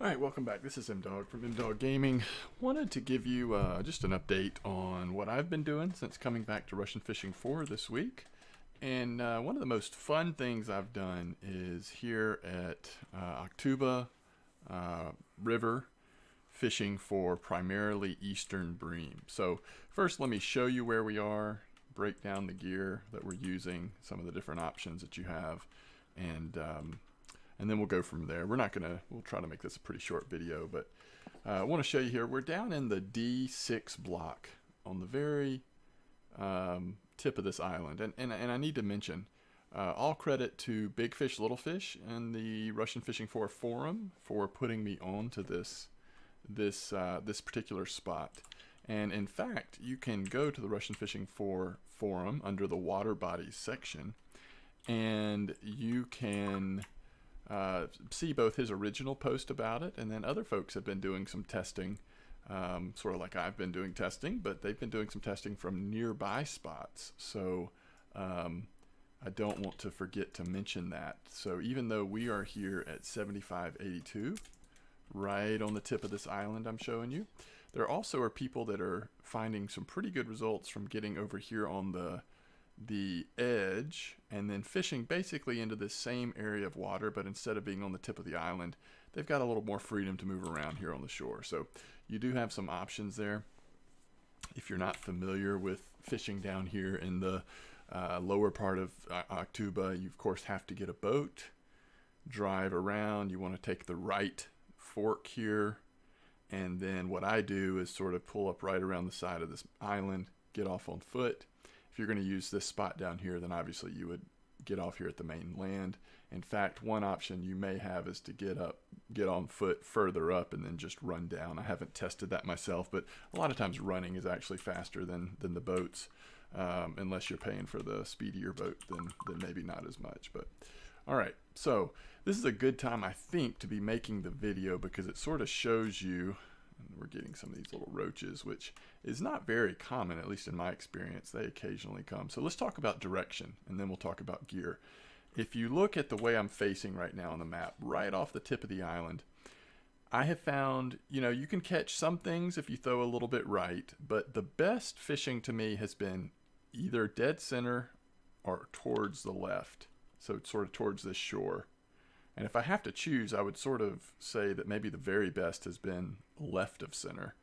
Alright, welcome back. This is M-Dog from M-Dog Gaming. Wanted to give you just an update on what I've been doing since coming back to Russian Fishing 4 this week. And one of the most fun things I've done is here at Aktuba River, fishing for primarily Eastern Bream. So first let me show you where we are, break down the gear that we're using, some of the different options that you have, and then we'll go from there. We'll try to make this a pretty short video, but I want to show you here. We're down in the D6 block on the very tip of this island. And I need to mention, all credit to Big Fish Little Fish and the Russian Fishing 4 forum for putting me on to this particular spot. And in fact, you can go to the Russian Fishing 4 forum under the water bodies section, and you can see both his original post about it, and then other folks have been doing some testing, sort of like I've been doing testing, but they've been doing some testing from nearby spots. So I don't want to forget to mention that. So even though we are here at 7582, right on the tip of this island I'm showing you, there also are people that are finding some pretty good results from getting over here on the edge and then fishing basically into this same area of water, but instead of being on the tip of the island, they've got a little more freedom to move around here on the shore. So you do have some options there. If you're not familiar with fishing down here in the lower part of Aktuba, you of course have to get a boat, drive around. You want to take the right fork here, and then what I do is sort of pull up right around the side of this island, get off on foot. If you're going to use this spot down here, then obviously you would get off here at the main land. In fact, one option you may have is to get on foot further up and then just run down. I haven't tested that myself, but a lot of times running is actually faster than the boats. Unless you're paying for the speedier boat, then maybe not as much. But all right, so this is a good time, I think, to be making the video because it sort of shows you. We're getting some of these little roaches, which is not very common, at least in my experience. They occasionally come. So let's talk about direction, and then we'll talk about gear. If you look at the way I'm facing right now on the map, right off the tip of the island, I have found, you can catch some things if you throw a little bit right, but the best fishing to me has been either dead center or towards the left. So it's sort of towards this shore. And if I have to choose, I would sort of say that maybe the very best has been left of center.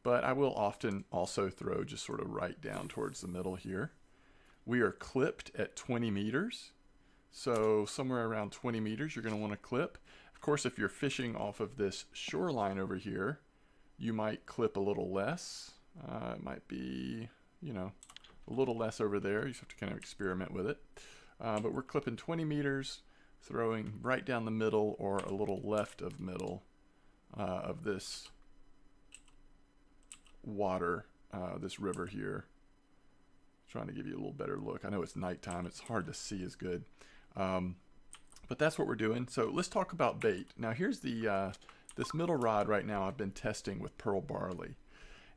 But I will often also throw just sort of right down towards the middle here. We are clipped at 20 meters. So somewhere around 20 meters, you're going to want to clip. Of course, if you're fishing off of this shoreline over here, you might clip a little less. It might be, a little less over there. You just have to kind of experiment with it. But we're clipping 20 meters. Throwing right down the middle or a little left of middle of this water, this river here. Trying to give you a little better look. I know it's nighttime, it's hard to see as good. But that's what we're doing. So let's talk about bait. Now here's this middle rod right now I've been testing with pearl barley.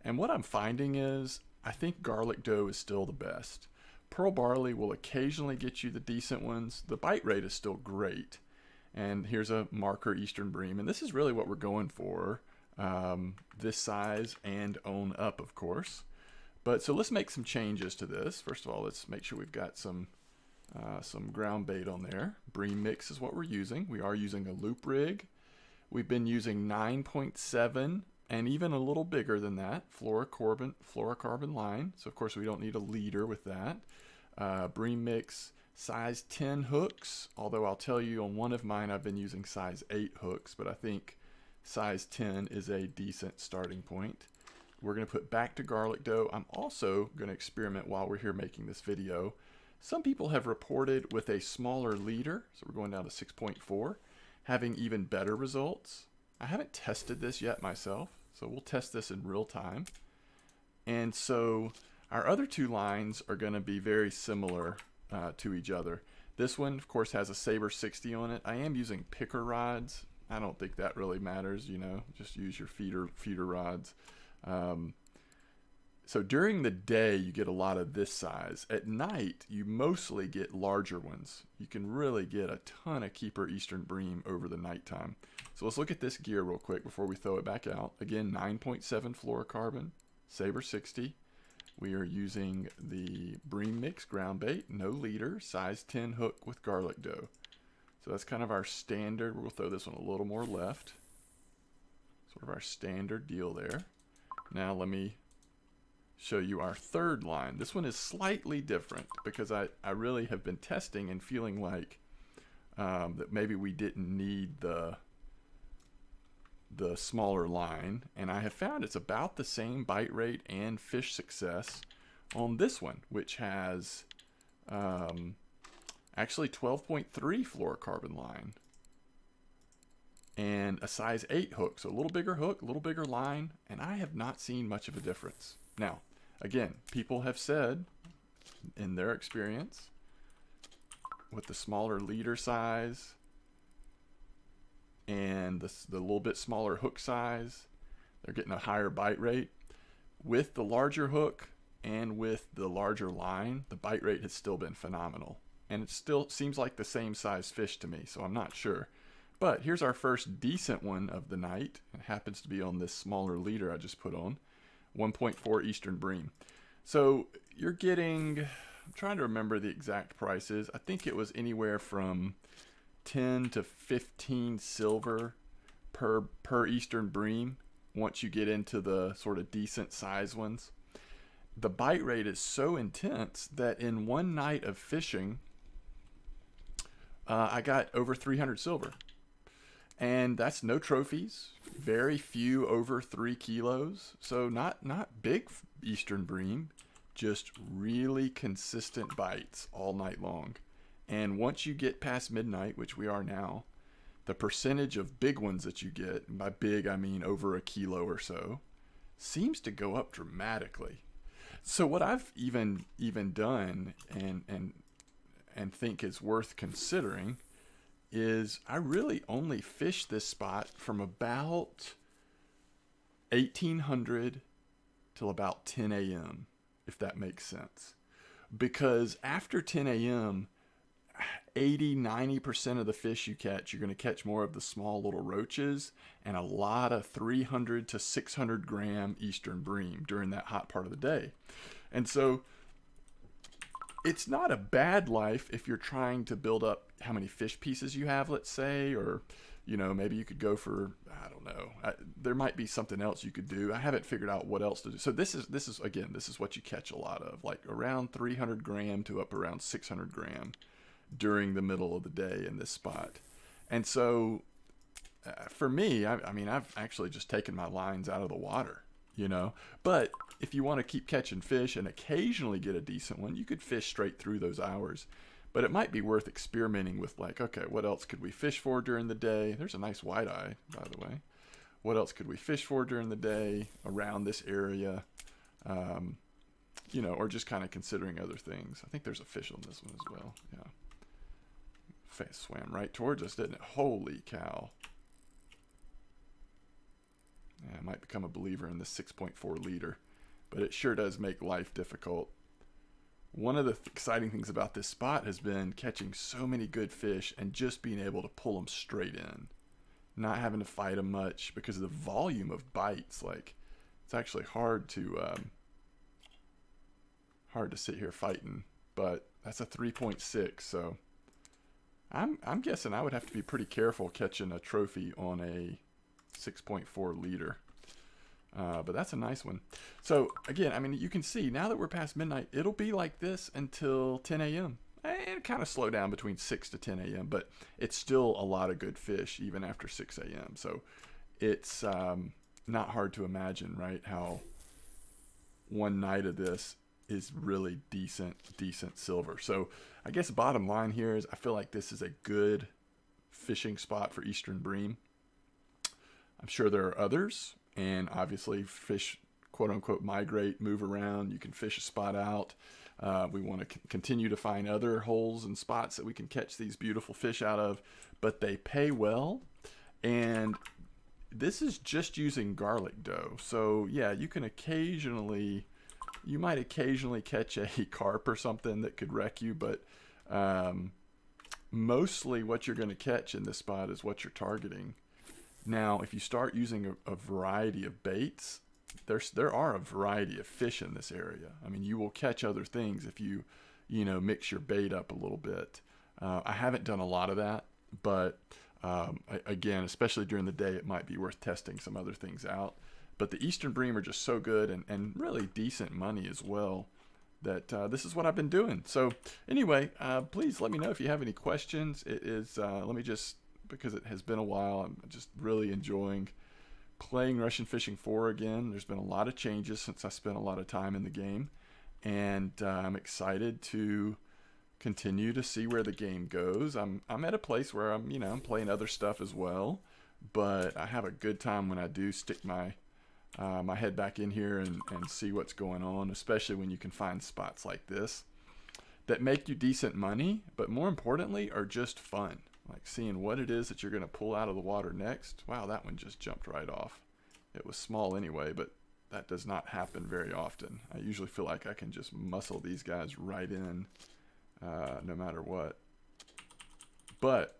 And what I'm finding is I think garlic dough is still the best. Pearl barley will occasionally get you the decent ones. The bite rate is still great. And here's a marker Eastern Bream. And this is really what we're going for. This size and own up, of course. But so let's make some changes to this. First of all, let's make sure we've got some ground bait on there. Bream mix is what we're using. We are using a loop rig. We've been using 9.7 and even a little bigger than that, fluorocarbon line. So of course we don't need a leader with that. Bream mix, size 10 hooks, although I'll tell you on one of mine I've been using size 8 hooks, but I think size 10 is a decent starting point. We're going to put back to garlic dough. I'm also going to experiment while we're here making this video. Some people have reported with a smaller leader, so we're going down to 6.4, having even better results. I haven't tested this yet myself, so we'll test this in real time. And so our other two lines are going to be very similar to each other. This one, of course, has a Saber 60 on it. I am using picker rods. I don't think that really matters, just use your feeder rods. So during the day, you get a lot of this size. At night, you mostly get larger ones. You can really get a ton of keeper Eastern Bream over the nighttime. So let's look at this gear real quick before we throw it back out. Again, 9.7 fluorocarbon, Saber 60. We are using the Bream Mix ground bait, no leader, size 10 hook with garlic dough. So that's kind of our standard. We'll throw this one a little more left. Sort of our standard deal there. Now let me show you our third line. This one is slightly different because I really have been testing and feeling like that maybe we didn't need the smaller line, and I have found it's about the same bite rate and fish success on this one, which has actually 12.3 fluorocarbon line and a size 8 hook, so a little bigger hook, a little bigger line, and I have not seen much of a difference. Now, again, people have said in their experience with the smaller leader size and the little bit smaller hook size, they're getting a higher bite rate. With the larger hook and with the larger line, the bite rate has still been phenomenal. And it still seems like the same size fish to me, so I'm not sure. But here's our first decent one of the night. It happens to be on this smaller leader I just put on. 1.4 Eastern Bream. So you're getting, I'm trying to remember the exact prices. I think it was anywhere from 10 to 15 silver per Eastern Bream once you get into the sort of decent size ones. The bite rate is so intense that in one night of fishing, I got over 300 silver. And that's no trophies, very few over 3 kilos. So not big Eastern Bream, just really consistent bites all night long. And once you get past midnight, which we are now, the percentage of big ones that you get, and by big I mean over a kilo or so, seems to go up dramatically. So what I've even done and think is worth considering is I really only fish this spot from about 1800 till about 10 a.m., if that makes sense. Because after 10 a.m., 80-90% of the fish you catch, you're going to catch more of the small little roaches and a lot of 300 to 600 gram Eastern Bream during that hot part of the day. And so it's not a bad life if you're trying to build up how many fish pieces you have, let's say, or, you know, maybe you could go for, I don't know, there might be something else you could do. I haven't figured out what else to do. So this is what you catch a lot of, like around 300 gram to up around 600 gram during the middle of the day in this spot. And so for me, I mean, I've actually just taken my lines out of the water, you know, but if you want to keep catching fish and occasionally get a decent one, you could fish straight through those hours. But it might be worth experimenting with, like, okay, what else could we fish for during the day? There's a nice wide eye, by the way. What else could we fish for during the day around this area? You know, or just kind of considering other things. I think there's a fish on this one as well. Yeah. Face swam right towards us, didn't it? Holy cow. Yeah, I might become a believer in the 6.4 liter, but it sure does make life difficult. One of the exciting things about this spot has been catching so many good fish and just being able to pull them straight in, not having to fight them much because of the volume of bites. Like, it's actually hard to sit here fighting, but that's a 3.6, so I'm guessing I would have to be pretty careful catching a trophy on a 6.4 liter. But that's a nice one. So again, I mean, you can see now that we're past midnight, it'll be like this until 10 a.m. And kind of slow down between 6 to 10 a.m. But it's still a lot of good fish even after 6 a.m. So it's not hard to imagine, right, how one night of this is really decent silver. So I guess bottom line here is I feel like this is a good fishing spot for Eastern Bream. I'm sure there are others. And obviously fish, quote unquote, migrate, move around. You can fish a spot out. We want to continue to find other holes and spots that we can catch these beautiful fish out of, but they pay well. And this is just using garlic dough. So yeah, you can occasionally You might occasionally catch a carp or something that could wreck you, but mostly what you're going to catch in this spot is what you're targeting. Now, if you start using a variety of baits, there are a variety of fish in this area. I mean, you will catch other things if you mix your bait up a little bit. I haven't done a lot of that, but again, especially during the day, it might be worth testing some other things out. But the Eastern Bream are just so good and really decent money as well that this is what I've been doing. So anyway, please let me know if you have any questions. It is, let me just, because it has been a while, I'm just really enjoying playing Russian Fishing 4 again. There's been a lot of changes since I spent a lot of time in the game, and I'm excited to continue to see where the game goes. I'm at a place where I'm playing other stuff as well, but I have a good time when I do stick my head back in here and see what's going on, especially when you can find spots like this that make you decent money, but more importantly are just fun. Like seeing what it is that you're going to pull out of the water next. Wow, that one just jumped right off. It was small anyway, but that does not happen very often. I usually feel like I can just muscle these guys right in no matter what. But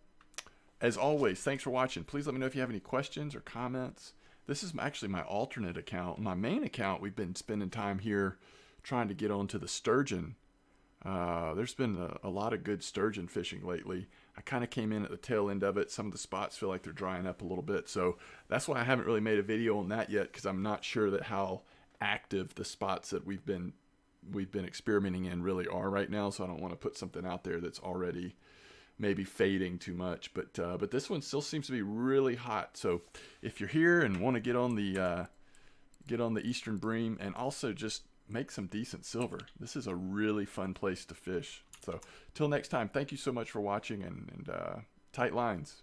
as always, thanks for watching. Please let me know if you have any questions or comments. This is actually my alternate account. My main account, we've been spending time here trying to get onto the sturgeon. There's been a lot of good sturgeon fishing lately. I kind of came in at the tail end of it. Some of the spots feel like they're drying up a little bit, so that's why I haven't really made a video on that yet, because I'm not sure that how active the spots that we've been experimenting in really are right now. So I don't want to put something out there that's already maybe fading too much. But this one still seems to be really hot. So if you're here and want to get on the Eastern Bream and also just make some decent silver, this is a really fun place to fish. So till next time, thank you so much for watching, and tight lines.